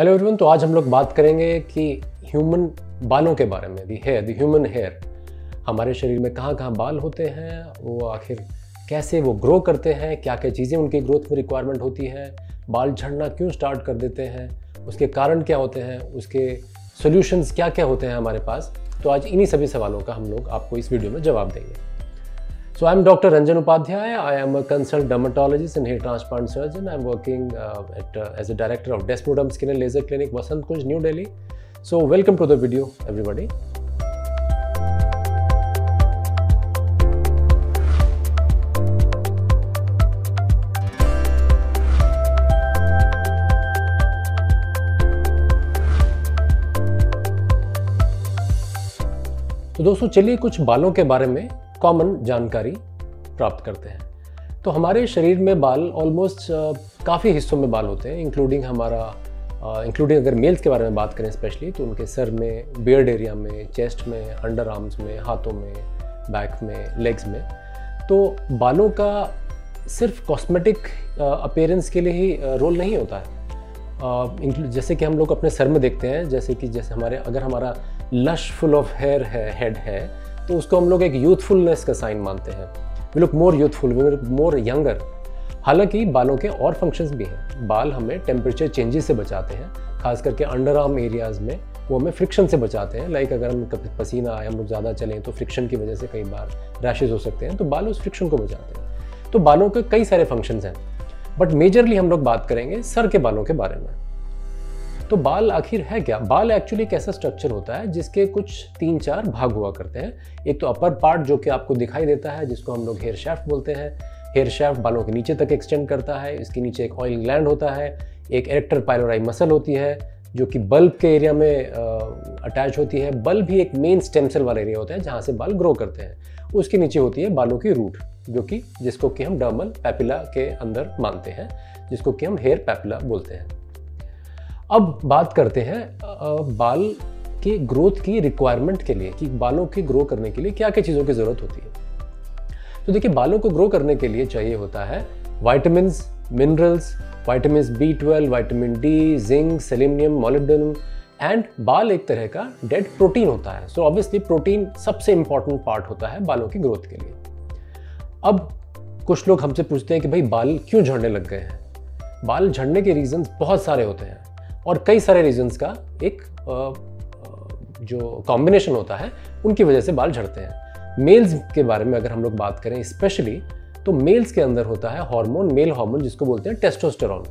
Hello everyone. तो आज हम लोग बात करेंगे कि ह्यूमन बालों के बारे में, द ह्यूमन हेयर। हमारे शरीर में कहाँ कहाँ बाल होते हैं, वो आखिर कैसे वो ग्रो करते हैं, क्या क्या चीज़ें उनकी ग्रोथ में रिक्वायरमेंट होती है, बाल झड़ना क्यों स्टार्ट कर देते हैं, उसके कारण क्या होते हैं, उसके सॉल्यूशंस क्या क्या होते हैं हमारे पास। तो आज इन्हीं सभी सवालों का हम लोग आपको इस वीडियो में जवाब देंगे। So I'm Dr. Ranjan Upadhyay. I am a consult dermatologist and hair transplant surgeon. I'm working as a director of Desmodum Skin and Laser Clinic, Vasant Kunj, New Delhi. So welcome to the video, everybody. तो दोस्तों चलिए कुछ बालों के बारे में common जानकारी प्राप्त करते हैं। तो हमारे शरीर में बाल ऑलमोस्ट काफ़ी हिस्सों में बाल होते हैं, इंक्लूडिंग अगर मेल्स के बारे में बात करें स्पेशली, तो उनके सर में, बियर्ड एरिया में, चेस्ट में, अंडर आर्म्स में, हाथों में, बैक में, लेग्स में। तो बालों का सिर्फ कॉस्मेटिक अपीयरेंस के लिए ही रोल नहीं होता है। जैसे कि हम लोग अपने सर में देखते हैं, जैसे अगर हमारा लश फुल ऑफ हेयर है, हेड है, तो उसको हम लोग एक यूथफुलनेस का साइन मानते हैं। We look more youthful, we look more younger. हालांकि बालों के और फंक्शंस भी हैं। बाल हमें टेम्परेचर चेंजेस से बचाते हैं, खास करके अंडर आर्म एरियाज़ में वो हमें फ्रिक्शन से बचाते हैं। लाइक अगर हम कभी पसीना आए, हम लोग ज़्यादा चलें, तो फ्रिक्शन की वजह से कई बार रैशेज हो सकते हैं, तो बाल उस फ्रिक्शन को बचाते हैं। तो बालों के कई सारे फंक्शंस हैं, बट मेजरली हम लोग बात करेंगे सर के बालों के बारे में। तो बाल आखिर है क्या? बाल एक्चुअली एक ऐसा स्ट्रक्चर होता है जिसके कुछ 3-4 भाग हुआ करते हैं। एक तो अपर पार्ट जो कि आपको दिखाई देता है, जिसको हम लोग हेयर शाफ्ट बोलते हैं। हेयर शाफ्ट बालों के नीचे तक एक्सटेंड करता है। इसके नीचे एक ऑयल ग्लैंड होता है, एक इरेक्टर पाइलोराई मसल होती है जो कि बल्ब के एरिया में अटैच होती है। बल्ब भी एक मेन स्टेम सेल वाला एरिया होता है जहाँ से बाल ग्रो करते हैं। उसके नीचे होती है बालों की रूट, जिसको कि हम डर्मल पैपिला के अंदर मानते हैं, जिसको कि हम हेयर पैपिला बोलते हैं। अब बात करते हैं बाल की ग्रोथ की रिक्वायरमेंट के लिए, कि बालों के ग्रो करने के लिए क्या क्या चीज़ों की ज़रूरत होती है। तो देखिए, बालों को ग्रो करने के लिए चाहिए होता है vitamins, minerals, vitamin B12, vitamin D, zinc, selenium, molybdenum. And बाल एक तरह का डेड प्रोटीन होता है। सो ऑब्वियसली प्रोटीन सबसे इंपॉर्टेंट पार्ट होता है बालों की ग्रोथ के लिए। अब कुछ लोग हमसे पूछते हैं कि भाई बाल क्यों झड़ने लग गए हैं। बाल झड़ने के रीजंस बहुत सारे होते हैं और कई सारे रीजंस का एक जो कॉम्बिनेशन होता है, उनकी वजह से बाल झड़ते हैं। मेल्स के बारे में अगर हम लोग बात करें स्पेशली, तो मेल्स के अंदर होता है हार्मोन, मेल हार्मोन, जिसको बोलते हैं टेस्टोस्टेरॉन।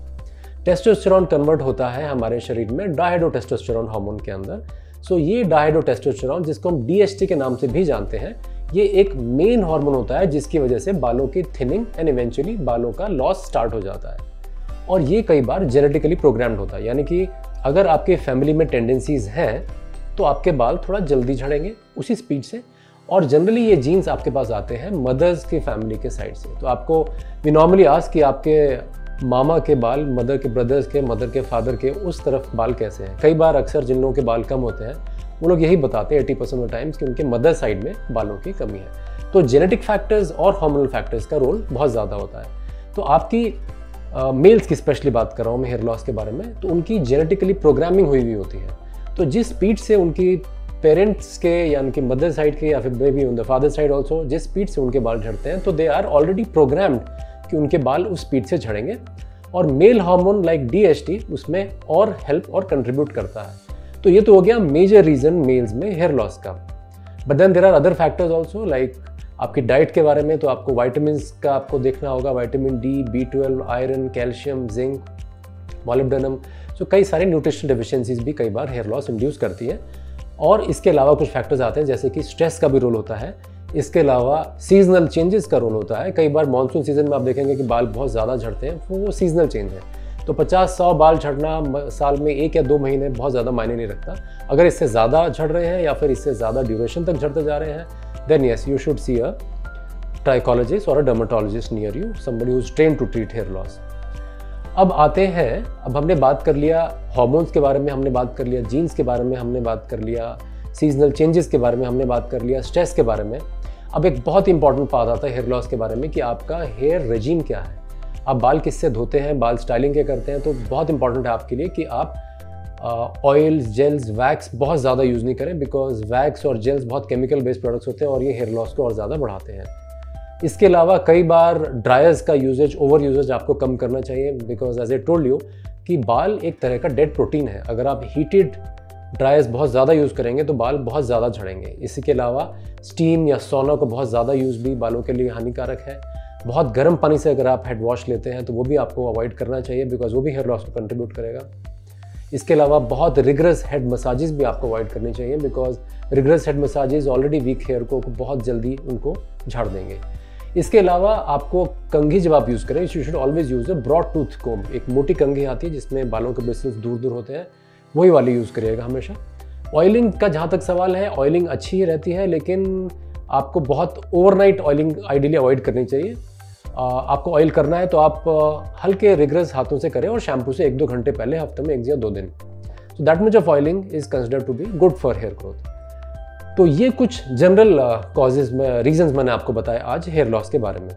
टेस्टोस्टेरॉन कन्वर्ट होता है हमारे शरीर में डायहाइड्रोटेस्टोस्टेरॉन हार्मोन के अंदर। सो ये डायहाइड्रोटेस्टोस्टेरॉन, जिसको हम DHT के नाम से भी जानते हैं, ये एक मेन हार्मोन होता है जिसकी वजह से बालों की थिनिंग एंड इवेंचुअली बालों का लॉस स्टार्ट हो जाता है। और ये कई बार जेनेटिकली प्रोग्राम्ड होता है, यानी कि अगर आपके फैमिली में टेंडेंसीज हैं तो आपके बाल थोड़ा जल्दी झड़ेंगे उसी स्पीड से। और जनरली ये जीन्स आपके पास आते हैं मदर्स की फैमिली के साइड से। तो आपको वी नॉर्मली आस्क कि आपके मामा के बाल, मदर के ब्रदर्स के, मदर के फादर के उस तरफ बाल कैसे हैं। कई बार अक्सर जिन लोगों के बाल कम होते हैं वो लोग यही बताते हैं 80% ऑफ टाइम्स कि उनके मदर साइड में बालों की कमी है। तो जेनेटिक फैक्टर्स और हार्मोनल फैक्टर्स का रोल बहुत ज़्यादा होता है। तो आपकी मेल्स की स्पेशली बात कर रहा हूँ मैं हेयर लॉस के बारे में, तो उनकी जेनेटिकली प्रोग्रामिंग हुई होती है। तो जिस स्पीड से उनकी पेरेंट्स के या उनकी मदर साइड के या फिर may be on the father side also, जिस स्पीड से उनके बाल झड़ते हैं, तो दे आर ऑलरेडी प्रोग्राम्ड कि उनके बाल उस स्पीड से झड़ेंगे। और मेल हार्मोन लाइक DHT उसमें और हेल्प और कंट्रीब्यूट करता है। तो ये तो हो गया मेजर रीज़न मेल्स में हेयर लॉस का। But then there are other factors also, like आपकी डाइट के बारे में। तो आपको विटामिन्स का आपको देखना होगा, vitamin D, B12, iron, calcium, zinc, molybdenum. So कई सारे न्यूट्रिशन डेफिशिएंसीज भी कई बार हेयर लॉस इंड्यूस करती है। और इसके अलावा कुछ फैक्टर्स आते हैं, जैसे कि स्ट्रेस का भी रोल होता है। इसके अलावा सीजनल चेंजेस का रोल होता है। कई बार मानसून सीजन में आप देखेंगे कि बाल बहुत ज़्यादा झड़ते हैं, वो सीजनल चेंज है। तो 50-100 बाल झड़ना साल में 1 या 2 महीने बहुत ज़्यादा मायने नहीं रखता। अगर इससे ज़्यादा झड़ रहे हैं या फिर इससे ज़्यादा ड्यूरेशन तक झड़ते जा रहे हैं, then yes, you should see a trichologist or a dermatologist near you, somebody who's trained to treat hair loss. अब आते हैं, अब हमने बात कर लिया हार्मोन्स के बारे में, हमने बात कर लिया जीन्स के बारे में, हमने बात कर लिया सीजनल चेंजेस के बारे में, हमने बात कर लिया स्ट्रेस के बारे में। अब एक बहुत इंपॉर्टेंट बात आता है हेयर लॉस के बारे में कि आपका हेयर रेजीम क्या है, आप बाल किससे धोते हैं, बाल स्टाइलिंग क्या करते हैं। तो बहुत इंपॉर्टेंट है आपके लिए कि आप ऑयल्स, जेल्स, वैक्स बहुत ज़्यादा यूज़ नहीं करें, बिकॉज वैक्स और जेल्स बहुत केमिकल बेस्ड प्रोडक्ट्स होते हैं और ये हेयर लॉस को और ज़्यादा बढ़ाते हैं। इसके अलावा कई बार ड्रायर्स का यूजेज, ओवर यूजेज आपको कम करना चाहिए, because as I told you कि बाल एक तरह का डेड प्रोटीन है। अगर आप हीटेड ड्रायर्स बहुत ज़्यादा यूज़ करेंगे तो बाल बहुत ज़्यादा झड़ेंगे। इसी के अलावा स्टीम या सोना को बहुत ज़्यादा यूज़ भी बालों के लिए हानिकारक है। बहुत गर्म पानी से अगर आप हेड वॉश लेते हैं तो वो भी आपको अवॉइड करना चाहिए, बिकॉज वो भी हेयर लॉस को कंट्रीब्यूट करेगा। इसके अलावा बहुत रिगरस हेड मसाजेस भी आपको अवॉइड करनी चाहिए, because rigorous head massages already weak hair को बहुत जल्दी उनको झाड़ देंगे। इसके अलावा आपको कंघी जब आप यूज़ करें, you should always use a broad tooth comb. एक मोटी कंघी आती है जिसमें बालों के ब्रिसल्स दूर दूर होते हैं, वही वाली यूज़ करिएगा हमेशा। ऑयलिंग का जहाँ तक सवाल है, ऑयलिंग अच्छी ही रहती है, लेकिन आपको बहुत ओवरनाइट ऑयलिंग आइडियली अवॉइड करनी चाहिए। आपको ऑयल करना है तो आप हल्के रिगरस हाथों से करें और शैम्पू से 1-2 घंटे पहले, हफ्ते में 1 या 2 दिन। So that much of oiling is considered to be good for hair growth. तो ये कुछ जनरल कॉजेज में रीजंस मैंने आपको बताया आज हेयर लॉस के बारे में।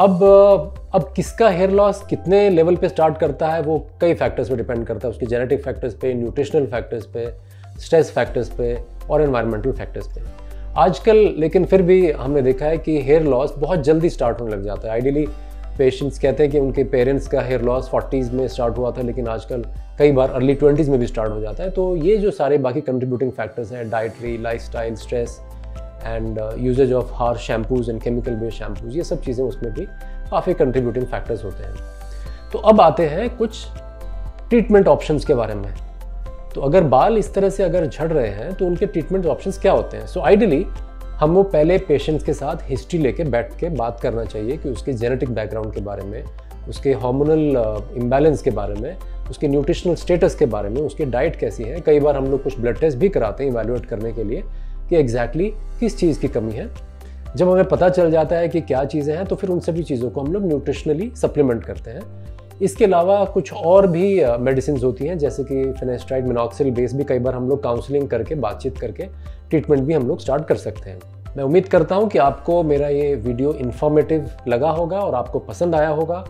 अब किसका हेयर लॉस कितने लेवल पे स्टार्ट करता है वो कई फैक्टर्स पे डिपेंड करता है, उसके जेनेटिक फैक्टर्स पे, न्यूट्रिशनल फैक्टर्स पे, स्ट्रेस फैक्टर्स पे और एनवायरमेंटल फैक्टर्स पे। आजकल लेकिन फिर भी हमने देखा है कि हेयर लॉस बहुत जल्दी स्टार्ट होने लग जाता है। आइडियली पेशेंट्स कहते हैं कि उनके पेरेंट्स का हेयर लॉस 40s में स्टार्ट हुआ था, लेकिन आजकल कई बार अर्ली 20s में भी स्टार्ट हो जाता है। तो ये जो सारे बाकी कंट्रीब्यूटिंग फैक्टर्स हैं, dietary, lifestyle, stress and usages of harsh shampoos and chemical based shampoos, ये सब चीज़ें उसमें भी काफ़ी कंट्रीब्यूटिंग फैक्टर्स होते हैं। तो अब आते हैं कुछ ट्रीटमेंट ऑप्शंस के बारे में। तो अगर बाल इस तरह से अगर झड़ रहे हैं तो उनके ट्रीटमेंट ऑप्शंस क्या होते हैं? सो आइडियली हमको पहले पेशेंट्स के साथ हिस्ट्री लेके बैठ के बात करना चाहिए कि उसके जेनेटिक बैकग्राउंड के बारे में, उसके हार्मोनल इम्बैलेंस के बारे में, उसके न्यूट्रिशनल स्टेटस के बारे में, उसकी डाइट कैसी है। कई बार हम लोग कुछ ब्लड टेस्ट भी कराते हैं इवैल्यूएट करने के लिए कि एग्जैक्टली किस चीज़ की कमी है। जब हमें पता चल जाता है कि क्या चीज़ें हैं तो फिर उन सभी चीज़ों को हम लोग न्यूट्रिशनली सप्लीमेंट करते हैं। इसके अलावा कुछ और भी मेडिसिन होती हैं, जैसे कि फिनेस्ट्राइड, मिनॉक्सिल बेस भी कई बार हम लोग काउंसलिंग करके, बातचीत करके ट्रीटमेंट भी हम लोग स्टार्ट कर सकते हैं। मैं उम्मीद करता हूं कि आपको मेरा ये वीडियो इन्फॉर्मेटिव लगा होगा और आपको पसंद आया होगा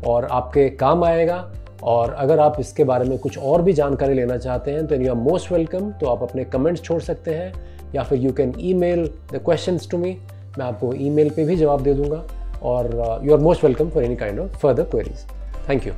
और आपके काम आएगा। और अगर आप इसके बारे में कुछ और भी जानकारी लेना चाहते हैं तो यू आर मोस्ट वेलकम। तो आप अपने कमेंट्स छोड़ सकते हैं या फिर you can email the questions to me. मैं आपको ईमेल पे भी जवाब दे दूंगा और you are most welcome for any kind of further queries. Thank you.